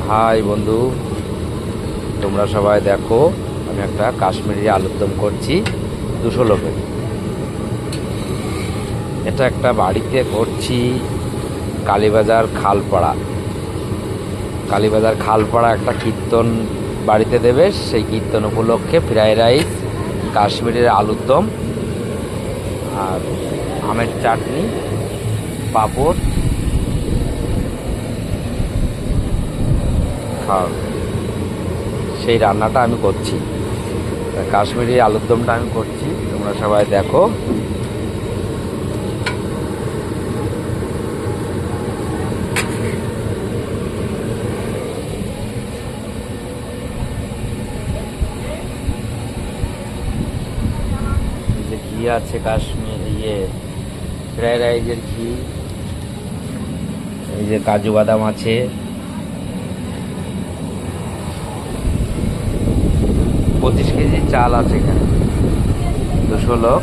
High বন্ধু, তোমরা সবাই দেখো, আমি একটা কাশ্মীরি আলুর দম করছি 200 লোকের। এটা একটা বাড়িতে করছি কালীবাজার খালপাড়া একটা কীর্তন বাড়িতে দেবে। সেই কীর্তন উপলক্ষে ফ্রাইড রাইস, কাশ্মীরের আলুর দম আর আমের চাটনি, পাঁপড় খাওয়া, সেই রান্নাটা আমি করছি। কাশ্মীরি আলুর দমটা আমি করছি, তোমরা সবাই দেখো। এই যে ঘি আছে, কাশ্মীর ফ্রাইড রাইসের ঘি, এই যে কাজু বাদাম আছে, 25 কেজি চাল আছে এখানে, 200 লোক।